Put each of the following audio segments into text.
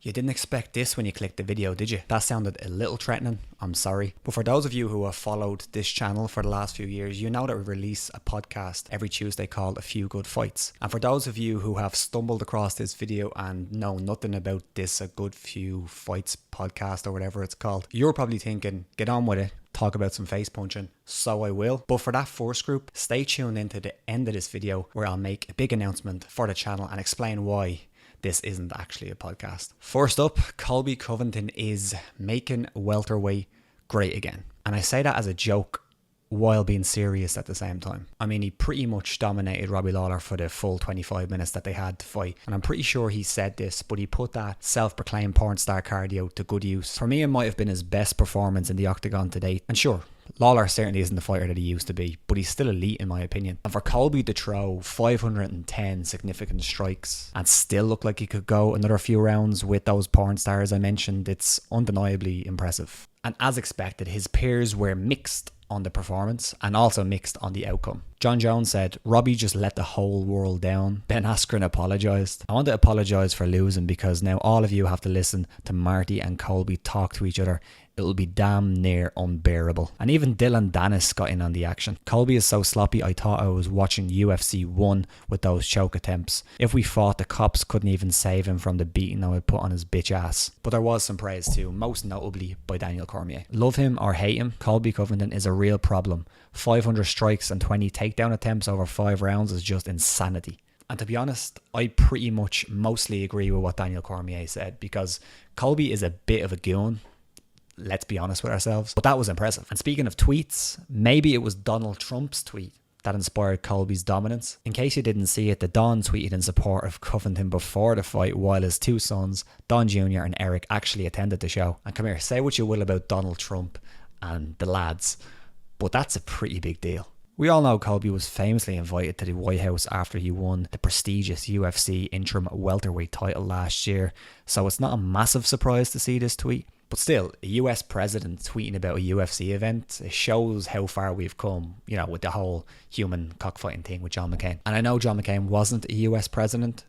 You didn't expect this when you clicked the video, did you? That sounded a little threatening, I'm sorry. But for those of you who have followed this channel for the last few years, you know that we release a podcast every Tuesday called A Few Good Fights. And for those of you who have stumbled across this video and know nothing about this A Good Few Fights podcast or whatever it's called, you're probably thinking, get on with it, talk about some face punching. So I will. But for that first group, stay tuned into the end of this video where I'll make a big announcement for the channel and explain why this isn't actually a podcast. First up, Colby Covington is making welterweight great again. And I say that as a joke while being serious at the same time. I mean, he pretty much dominated Robbie Lawler for the full 25 minutes that they had to fight. And I'm pretty sure he said this, but he put that self-proclaimed porn star cardio to good use. For me, it might have been his best performance in the octagon to date. And sure, Lawler certainly isn't the fighter that he used to be, but he's still elite in my opinion. And for Colby to throw 510 significant strikes and still look like he could go another few rounds with those porn stars I mentioned, it's undeniably impressive. And as expected, his peers were mixed on the performance and also mixed on the outcome. John Jones said, Robbie just let the whole world down. Ben Askren apologised. I want to apologise for losing because now all of you have to listen to Marty and Colby talk to each other. It'll be damn near unbearable. And even Dylan Dennis got in on the action. Colby is so sloppy I thought I was watching UFC 1 with those choke attempts. If we fought, the cops couldn't even save him from the beating I would put on his bitch ass. But there was some praise too, most notably by Daniel Cormier. Love him or hate him, Colby Covington is a real problem. 500 strikes and 20 takedown attempts over 5 rounds is just insanity. And to be honest, I pretty much mostly agree with what Daniel Cormier said because Colby is a bit of a goon. Let's be honest with ourselves. But that was impressive. And speaking of tweets, maybe it was Donald Trump's tweet that inspired Colby's dominance. In case you didn't see it, the Don tweeted in support of Covington before the fight while his two sons, Don Jr. and Eric, actually attended the show. And come here, say what you will about Donald Trump and the lads, but that's a pretty big deal. We all know Colby was famously invited to the White House after he won the prestigious UFC interim welterweight title last year, so it's not a massive surprise to see this tweet. But still, a US president tweeting about a UFC event, it shows how far we've come, you know, with the whole human cockfighting thing with John McCain. And I know John McCain wasn't a US president,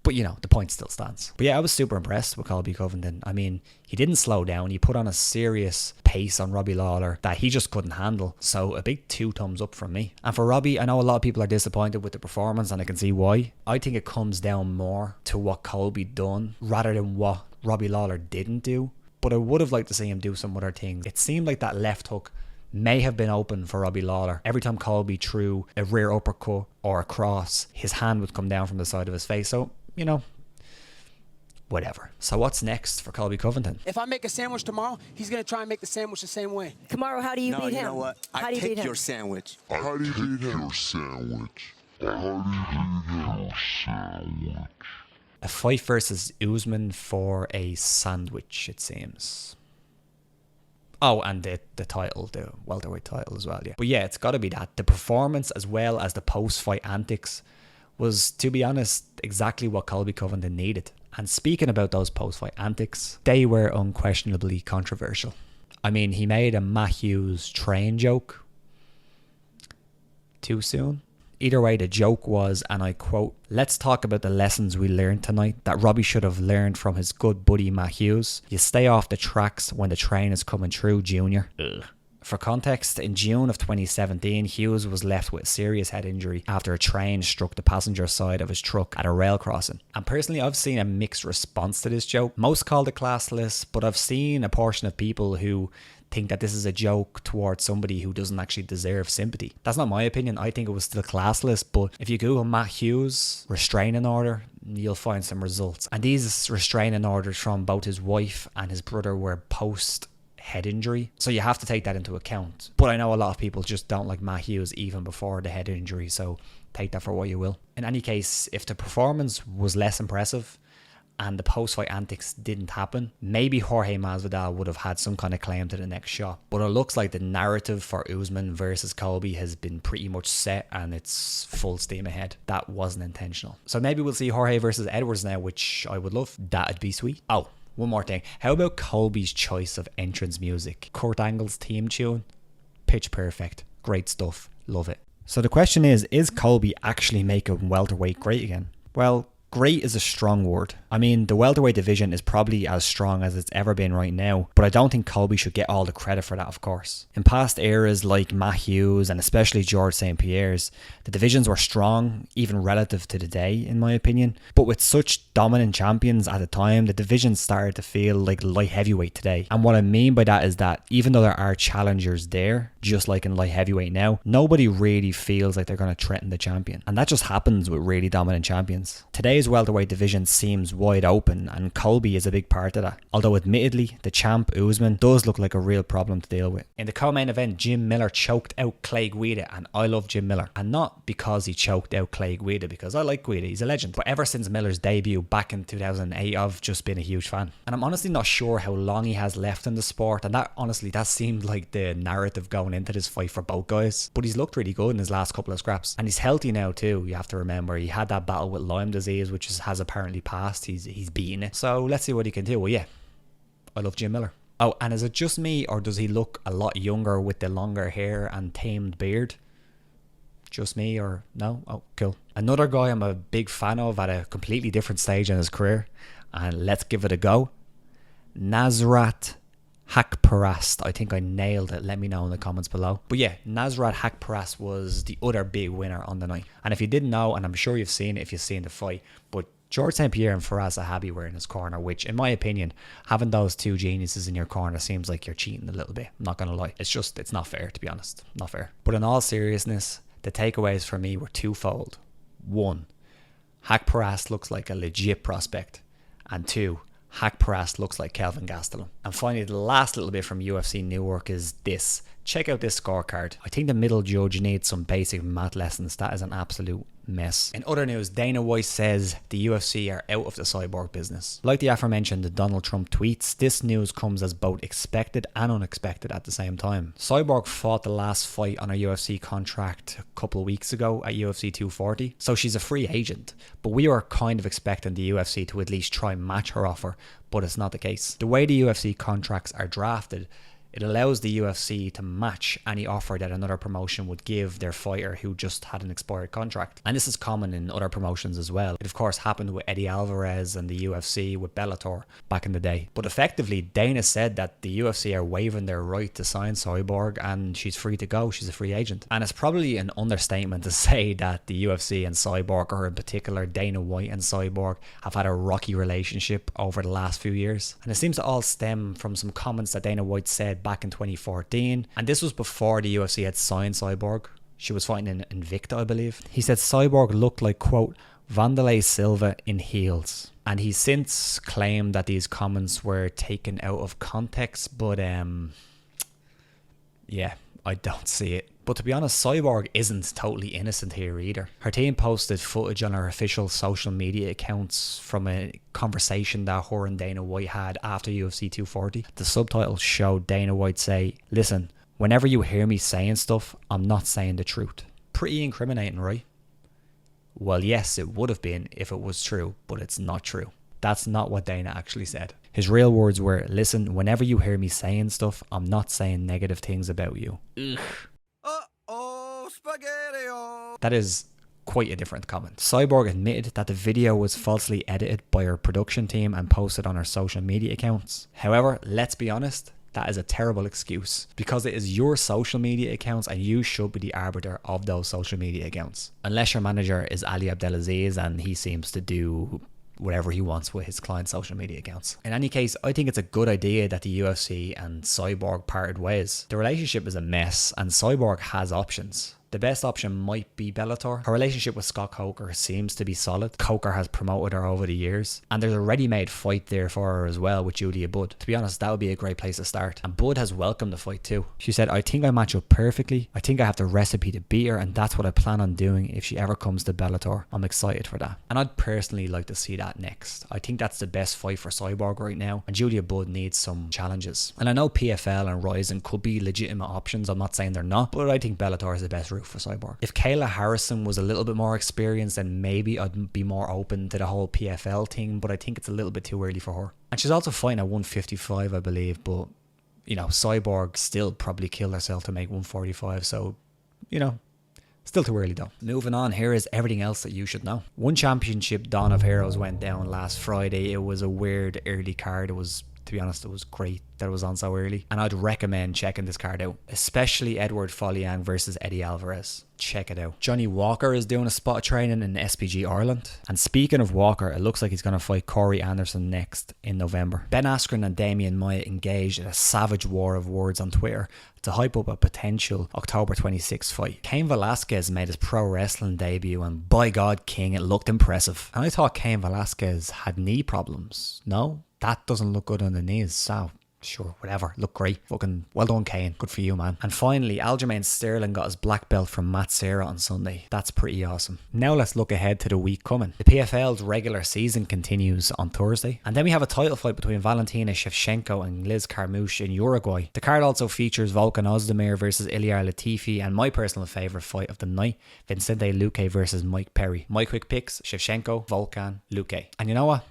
but you know, the point still stands. But yeah, I was super impressed with Colby Covington. I mean, he didn't slow down. He put on a serious pace on Robbie Lawler that he just couldn't handle. So a big 2 thumbs up from me. And for Robbie, I know a lot of people are disappointed with the performance and I can see why. I think it comes down more to what Colby done rather than what Robbie Lawler didn't do. But I would have liked to see him do some other things. It seemed like that left hook may have been open for Robbie Lawler. Every time Colby threw a rear uppercut or a cross, his hand would come down from the side of his face. So, you know, whatever. So what's next for Colby Covington? If I make a sandwich tomorrow, he's going to try and make the sandwich the same way. Kamaru, how do you beat him? No, you know what? How do you beat him? Your sandwich. How do you beat your sandwich? How do you beat your sandwich? A fight versus Usman for a sandwich, it seems. Oh, and the title, the welterweight title as well, yeah. But yeah, it's got to be that. The performance as well as the post-fight antics was, to be honest, exactly what Colby Covington needed. And speaking about those post-fight antics, they were unquestionably controversial. I mean, he made a Matt Hughes train joke. Too soon? Either way, the joke was, and I quote, "Let's talk about the lessons we learned tonight that Robbie should have learned from his good buddy Matt Hughes. You stay off the tracks when the train is coming through, Junior." Ugh. For context, in June of 2017, Hughes was left with a serious head injury after a train struck the passenger side of his truck at a rail crossing. And personally, I've seen a mixed response to this joke. Most called it classless, but I've seen a portion of people who think that this is a joke towards somebody who doesn't actually deserve sympathy. That's not my opinion. I think it was still classless, but if you Google Matt Hughes restraining order, you'll find some results. And these restraining orders from both his wife and his brother were post head injury, so you have to take that into account. But I know a lot of people just don't like Matt Hughes even before the head injury, so take that for what you will. In any case, if the performance was less impressive and the post-fight antics didn't happen, maybe Jorge Masvidal would have had some kind of claim to the next shot. But it looks like the narrative for Usman versus Colby has been pretty much set and it's full steam ahead. That wasn't intentional. So maybe we'll see Jorge versus Edwards now, which I would love. That'd be sweet. Oh, one more thing. How about Colby's choice of entrance music? Kurt Angle's theme tune? Pitch perfect. Great stuff. Love it. So the question is Colby actually making welterweight great again? Well, Great is a strong word. I mean, the welterweight division is probably as strong as it's ever been right now, but I don't think Colby should get all the credit for that, of course. In past eras like Matt Hughes and especially George St. Pierre's, the divisions were strong, even relative to today, in my opinion. But with such dominant champions at the time, the divisions started to feel like light heavyweight today. And what I mean by that is that even though there are challengers there, just like in light heavyweight now, nobody really feels like they're going to threaten the champion. And that just happens with really dominant champions. Today's welterweight division seems wide open, and Colby is a big part of that. Although admittedly, the champ Usman does look like a real problem to deal with. In the co-main event, Jim Miller choked out Clay Guida, and I love Jim Miller. And not because he choked out Clay Guida, because I like Guida, he's a legend. But ever since Miller's debut back in 2008, I've just been a huge fan. And I'm honestly not sure how long he has left in the sport, and that seemed like the narrative going into this fight for both guys. But he's looked really good in his last couple of scraps. And he's healthy now too, you have to remember. He had that battle with Lyme disease, which has apparently passed. He's beaten it. So let's see what he can do. Well, yeah, I love Jim Miller. Oh, and is it just me, or does he look a lot younger with the longer hair and tamed beard? Just me, or no? Oh, cool. Another guy I'm a big fan of at a completely different stage in his career, and let's give it a go. Nasrat Haqparast. I think I nailed it. Let me know in the comments below. But yeah, Nasrat Haqparast was the other big winner on the night. And if you didn't know, and I'm sure you've seen it if you've seen the fight, but George St. Pierre and Firas Zahabi were in his corner, which in my opinion, having those two geniuses in your corner seems like you're cheating a little bit. I'm not going to lie. It's not fair, to be honest. Not fair. But in all seriousness, the takeaways for me were twofold. One, Haqparast looks like a legit prospect. And two, Haqparast looks like Kelvin Gastelum. And finally, the last little bit from UFC Newark is this. Check out this scorecard. I think the middle judge needs some basic math lessons. That is an absolute mess. In other news, Dana White says the UFC are out of the cyborg business. Like the aforementioned Donald Trump tweets, this news comes as both expected and unexpected at the same time. Cyborg fought the last fight on a UFC contract a couple of weeks ago at UFC 240, so she's a free agent. But we were kind of expecting the UFC to at least try and match her offer, but it's not the case. The way the UFC contracts are drafted, it allows the UFC to match any offer that another promotion would give their fighter who just had an expired contract. And this is common in other promotions as well. It of course happened with Eddie Alvarez and the UFC with Bellator back in the day. But effectively, Dana said that the UFC are waiving their right to sign Cyborg and she's free to go. She's a free agent. And it's probably an understatement to say that the UFC and Cyborg, or in particular Dana White and Cyborg, have had a rocky relationship over the last few years. And it seems to all stem from some comments that Dana White said back in 2014, and this was before the UFC had signed Cyborg. She was fighting in Invicta, I believe. He said Cyborg looked like, quote, Wanderlei Silva in heels. And he's since claimed that these comments were taken out of context, but yeah, I don't see it. But to be honest, Cyborg isn't totally innocent here either. Her team posted footage on her official social media accounts from a conversation that her and Dana White had after UFC 240. The subtitles show Dana White say, "Listen, whenever you hear me saying stuff, I'm not saying the truth." Pretty incriminating, right? Well, yes, it would have been if it was true, but it's not true. That's not what Dana actually said. His real words were, "Listen, whenever you hear me saying stuff, I'm not saying negative things about you." Ugh. That is quite a different comment. Cyborg admitted that the video was falsely edited by her production team and posted on her social media accounts. However, let's be honest, that is a terrible excuse, because it is your social media accounts and you should be the arbiter of those social media accounts. Unless your manager is Ali Abdelaziz and he seems to do whatever he wants with his client's social media accounts. In any case, I think it's a good idea that the UFC and Cyborg parted ways. The relationship is a mess and Cyborg has options. The best option might be Bellator. Her relationship with Scott Coker seems to be solid. Coker has promoted her over the years. And there's a ready-made fight there for her as well with Julia Budd. To be honest, that would be a great place to start. And Budd has welcomed the fight too. She said, "I think I match up perfectly. I think I have the recipe to beat her, and that's what I plan on doing if she ever comes to Bellator. I'm excited for that." And I'd personally like to see that next. I think that's the best fight for Cyborg right now. And Julia Budd needs some challenges. And I know PFL and Ryzen could be legitimate options. I'm not saying they're not. But I think Bellator is the best route for Cyborg. If Kayla Harrison was a little bit more experienced, then maybe I'd be more open to the whole PFL thing, but I think it's a little bit too early for her. And she's also fighting at 155, I believe, but you know, Cyborg still probably killed herself to make 145, so you know, Still too early though. Moving on, here is everything else that you should know. One Championship Dawn of Heroes went down last Friday. It was a weird early card. It was, to be honest, it was great that it was on so early. And I'd recommend checking this card out, especially Edward Foliang versus Eddie Alvarez. Check it out. Johnny Walker is doing a spot of training in SPG Ireland. And speaking of Walker, it looks like he's going to fight Corey Anderson next in November. Ben Askren and Damian Maia engaged in a savage war of words on Twitter to hype up a potential October 26th fight. Cain Velasquez made his pro wrestling debut, and by God, King, it looked impressive. And I thought Cain Velasquez had knee problems. No, that doesn't look good on the knees, so sure, whatever. Look great. Fucking well done, Cain. Good for you, man. And finally, Aljamain Sterling got his black belt from Matt Serra on Sunday. That's pretty awesome. Now let's look ahead to the week coming. The PFL's regular season continues on Thursday. And then we have a title fight between Valentina Shevchenko and Liz Carmouche in Uruguay. The card also features Volkan Ozdemir versus Ilir Latifi, and my personal favourite fight of the night, Vicente Luque versus Mike Perry. My quick picks: Shevchenko, Volkan, Luque. And you know what?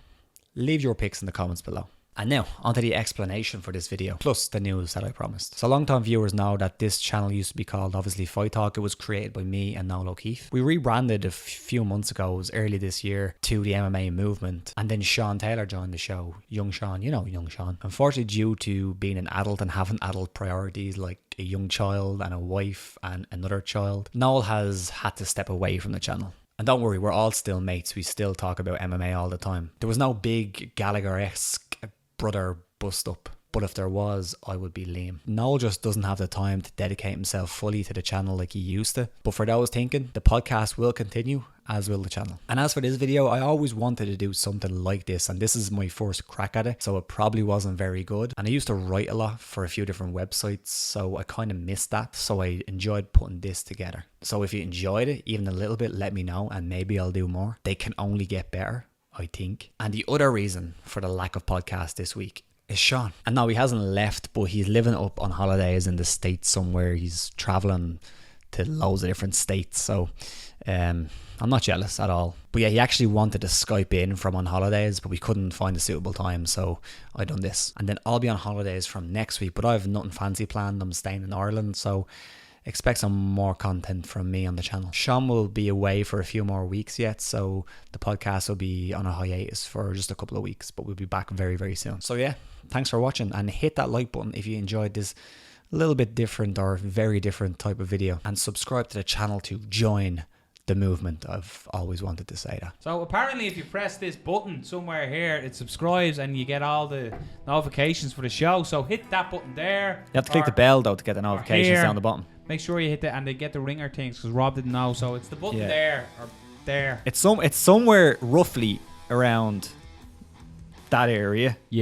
Leave your picks in the comments below. And now, onto the explanation for this video, plus the news that I promised. So long-time viewers know that this channel used to be called, obviously, Fight Talk. It was created by me and Noel O'Keefe. We rebranded a few months ago, it was early this year, to the MMA Movement. And then Sean Taylor joined the show. Young Sean, you know Young Sean. Unfortunately, due to being an adult and having adult priorities like a young child and a wife and another child, Noel has had to step away from the channel. And don't worry, we're all still mates. We still talk about MMA all the time. There was no big Gallagher-esque brother bust up, but if there was, I would be Liam. Noel just doesn't have the time to dedicate himself fully to the channel like he used to. But for those thinking, the podcast will continue, as will the channel. And as for this video, I always wanted to do something like this, and this is my first crack at it, so it probably wasn't very good. And I used to write a lot for a few different websites, so I kind of missed that, so I enjoyed putting this together. So if you enjoyed it even a little bit, let me know, and maybe I'll do more. They can only get better, I think. And the other reason for the lack of podcast this week is Sean. And no, he hasn't left, but he's living up on holidays in the States somewhere. He's traveling to loads of different states, so I'm not jealous at all. But yeah, he actually wanted to Skype in from on holidays, but we couldn't find a suitable time, so I done this. And then I'll be on holidays from next week, but I have nothing fancy planned. I'm staying in Ireland, so expect some more content from me on the channel. Sean will be away for a few more weeks yet, so the podcast will be on a hiatus for just a couple of weeks, but we'll be back very, very soon. So yeah, thanks for watching, and hit that like button if you enjoyed this little bit different or very different type of video, and subscribe to the channel to join the movement. I've always wanted to say that. So apparently if you press this button somewhere here, it subscribes and you get all the notifications for the show. So hit that button there. You have to click the bell though to get the notifications down the bottom. Make sure you hit that, and they get the ringer things because Rob didn't know. So it's the button there or there. It's somewhere roughly around that area. Yeah.